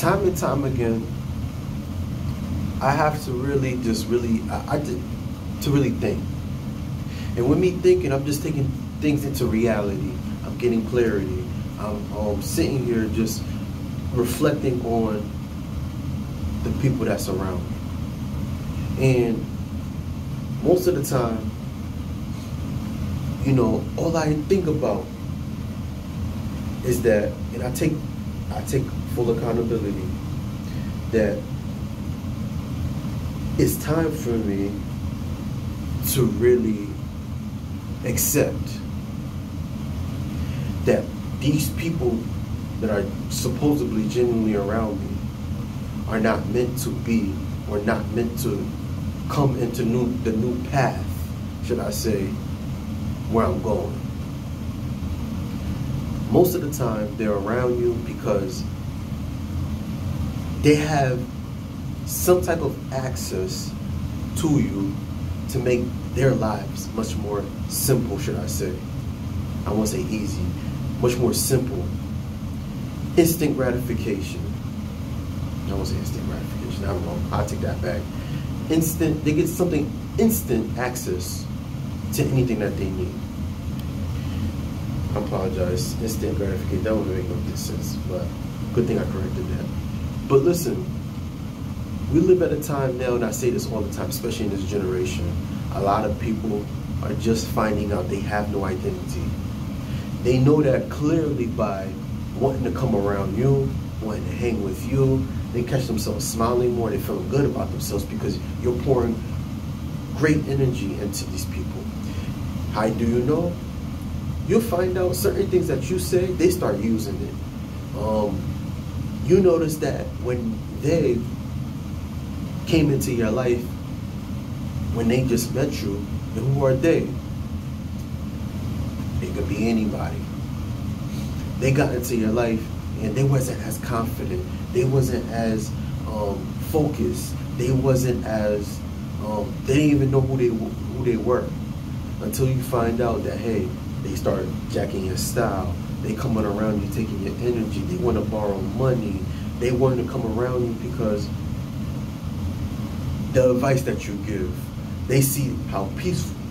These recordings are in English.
time and time again, I have to really just really, to really think. And with me thinking, I'm just taking things into reality. I'm getting clarity. I'm sitting here just reflecting on the people that surround me. And most of the time, you know, all I think about is that, and I take full accountability, that it's time for me to really accept that these people that are supposedly genuinely around me are not meant to be, or not meant to come into the new path, should I say, where I'm going. Most of the time, they're around you because they have some type of access to you to make their lives much more simple, should I say. I won't say easy, much more simple. Instant gratification. I won't say instant gratification, I'm wrong, I'll take that back. They get instant access to anything that they need. I apologize, instant gratification, that wouldn't make no sense, but good thing I corrected that. But listen, we live at a time now, and I say this all the time, especially in this generation, a lot of people are just finding out they have no identity. They know that clearly by wanting to come around you, wanting to hang with you. They catch themselves smiling more, they feel good about themselves because you're pouring great energy into these people. How do you know? You'll find out certain things that you say, they start using it. You notice that when they came into your life, when they just met you, and who are they? It could be anybody. They got into your life and they wasn't as confident. They wasn't as focused. They wasn't as, they didn't even know who they were. Until you find out that, hey, they start jacking your style. They coming around you, taking your energy. They want to borrow money. They want to come around you because the advice that you give. They see how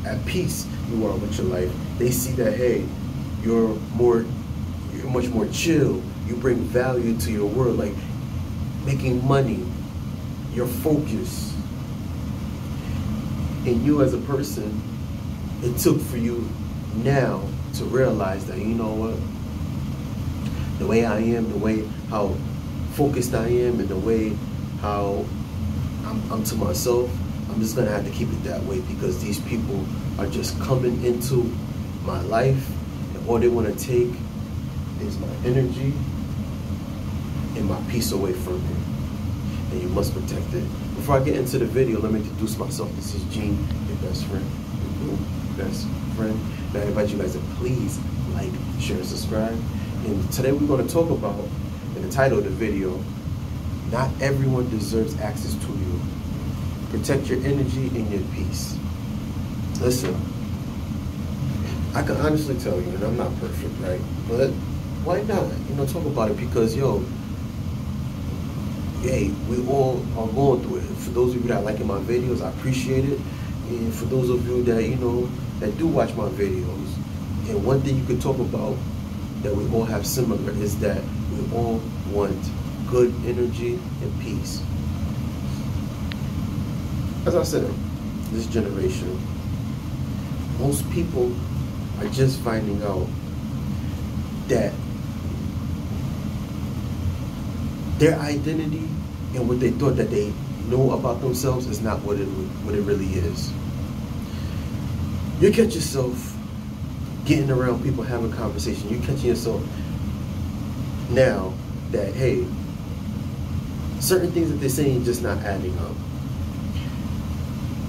at peace you are with your life. They see that, hey, you're much more chill. You bring value to your world, like making money. You're focused. And you as a person, it took for you now to realize that, you know what, the way I am, the way how focused I am, and the way how I'm to myself, I'm just gonna have to keep it that way because these people are just coming into my life and all they wanna take is my energy and my peace away from me. And you must protect it. Before I get into the video, let me introduce myself. This is Gene, your best friend. Best friend. Now I invite you guys to please like, share, and subscribe. And today we're going to talk about, in the title of the video, not everyone deserves access to you. Protect your energy and your peace. Listen, I can honestly tell you, and I'm not perfect, right? But why not? You know, talk about it because, yo, hey, we all are going through it. For those of you that like my videos, I appreciate it. And for those of you that, you know, that do watch my videos, and one thing you could talk about that we all have similar is that we all want good energy and peace. As I said, this generation, most people are just finding out that their identity and what they thought that they know about themselves is not what it really is. You catch yourself getting around people having conversation. You catching yourself now that, hey, certain things that they're saying just not adding up.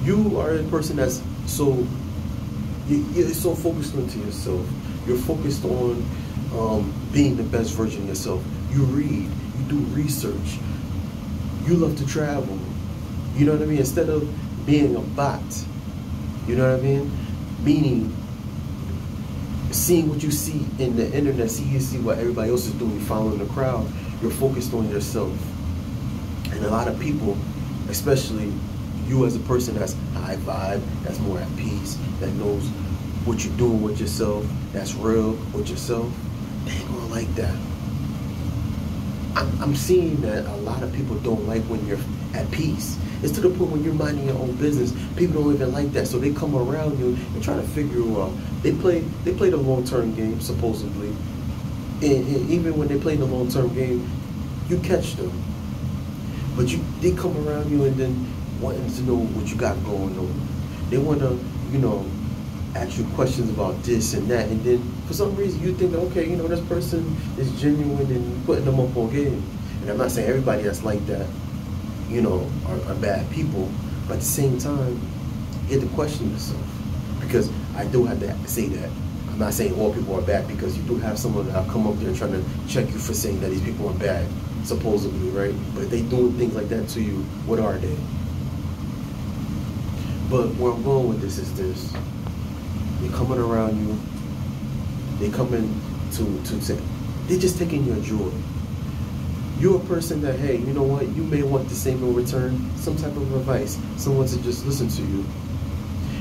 You are a person that's you're so focused into yourself. You're focused on being the best version of yourself. You read, you do research, you love to travel. You know what I mean? Instead of being a bot, you know what I mean? Meaning, seeing what you see in the internet, you see what everybody else is doing, following the crowd. you're focused on yourself. And a lot of people, especially you as a person that's high vibe, that's more at peace, that knows what you're doing with yourself, that's real with yourself, they ain't gonna like that. I'm seeing that a lot of people don't like when you're at peace. It's to the point when you're minding your own business, people don't even like that. So they come around you and try to figure you out. They play the long-term game, supposedly. And even when they play the long-term game, you catch them. But they come around you and then wanting to know what you got going on. They want to, ask you questions about this and that, and then for some reason you think, okay, this person is genuine and putting them up on game. And I'm not saying everybody that's like that, are bad people, but at the same time, you have to question yourself. Because I do have to say that. I'm not saying all people are bad, because you do have someone that come up there and trying to check you for saying that these people are bad, supposedly, right? But if they doing things like that to you, what are they? But where I'm going with this is this. They're coming around you. They coming to say, they're just taking your joy. You're a person that, hey, you know what? You may want the same in return, some type of advice, someone to just listen to you.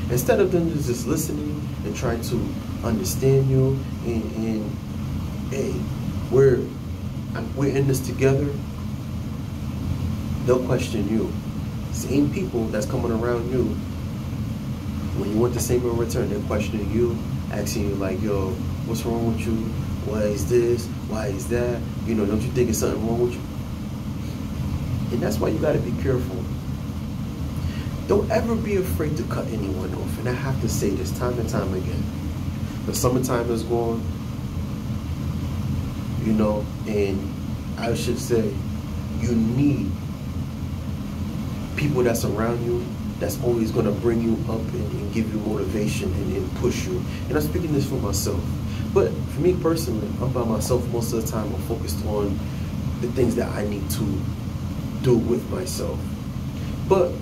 Instead of them just listening and trying to understand you, and hey, we're in this together, they'll question you. Same people that's coming around you, when you want the same in return, they're questioning you, asking you like, yo, what's wrong with you? Why is this? Why is that? Don't you think it's something wrong with you? And that's why you gotta be careful. Don't ever be afraid to cut anyone off. And I have to say this time and time again. The summertime is gone, and I should say, you need people that's around you that's always going to bring you up and give you motivation and push you. And I'm speaking this for myself. But for me personally, I'm by myself most of the time. I'm focused on the things that I need to do with myself. But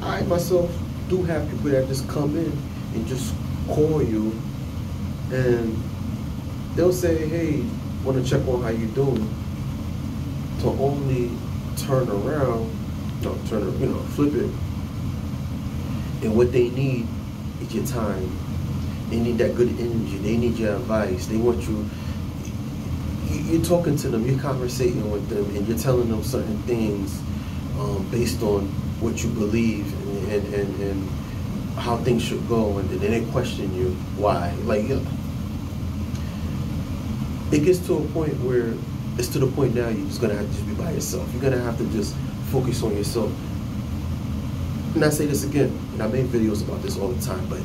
I myself do have people that just come in and just call you, and they'll say, hey, want to check on how you doing, to only turn around, flip it. And what they need is your time. They need that good energy. They need your advice. They want you. You're talking to them. You're conversating with them, and you're telling them certain things based on what you believe and how things should go. And then they question you why. It gets to a point where it's to the point now you're just gonna have to just be by yourself. You're gonna have to just focus on yourself. And I say this again, and I make videos about this all the time, but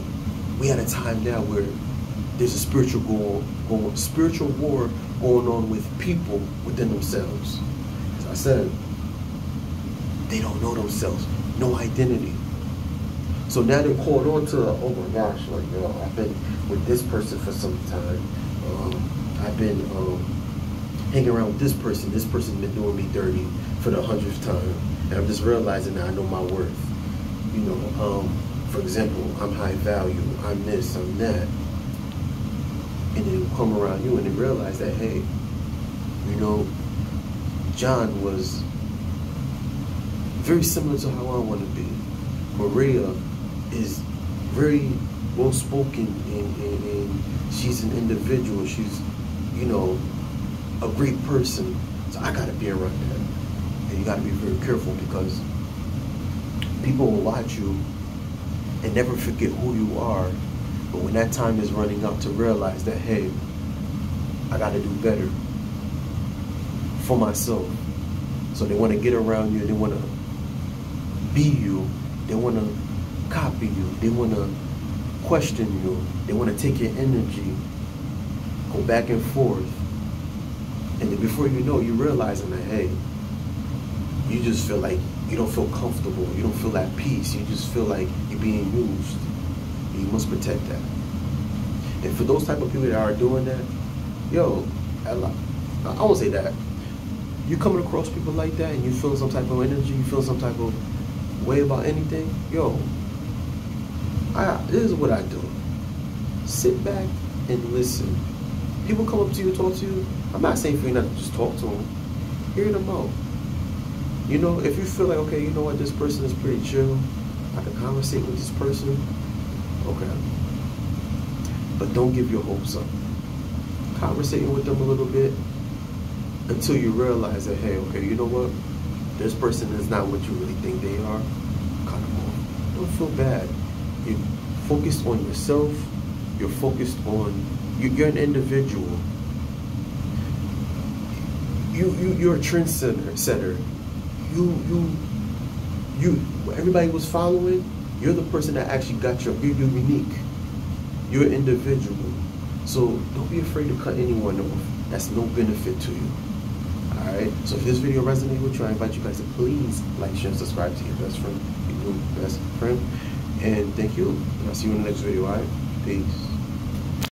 we at a time now where there's a spiritual war going on with people within themselves. As I said, they don't know themselves, no identity. So now they're caught on to, oh my gosh, I've been with this person for some time. I've been hanging around with this person. This person's been doing me dirty for the 100th time. And I'm just realizing that I know my worth. For example, I'm high value, I'm this, I'm that. And then come around you and they realize that, hey, John was very similar to how I want to be. Maria is very well spoken and she's an individual. She's, a great person. So I gotta be around that. And you gotta be very careful, because people will watch you and never forget who you are. But when that time is running up to realize that, hey, I gotta do better for myself. So they want to get around you, they want to be you, they want to copy you, they want to question you, they want to take your energy, go back and forth. And then before you know, you're realizing that, hey, you just feel like you don't feel comfortable, you don't feel at peace, you just feel like you're being used. You must protect that. And for those type of people that are doing that, I won't say that. You coming across people like that and you feel some type of energy, you feel some type of way about anything, this is what I do. Sit back and listen. People come up to you, talk to you. I'm not saying for you not to just talk to them, hear them out. You know, if you feel like, okay, you know what, this person is pretty chill, I can conversate with this person, okay. But don't give your hopes up. Conversating with them a little bit until you realize that, hey, okay, you know what, this person is not what you really think they are. Cut them off. Don't feel bad. You're focused on yourself. You're focused on, you're an individual. You're a trendsetter. You, everybody was following. You're the person that actually got you're unique. You're an individual. So don't be afraid to cut anyone off. That's no benefit to you. Alright? So if this video resonated with you, I invite you guys to please like, share, and subscribe to your best friend, your new best friend. And thank you. And I'll see you in the next video, alright? Peace.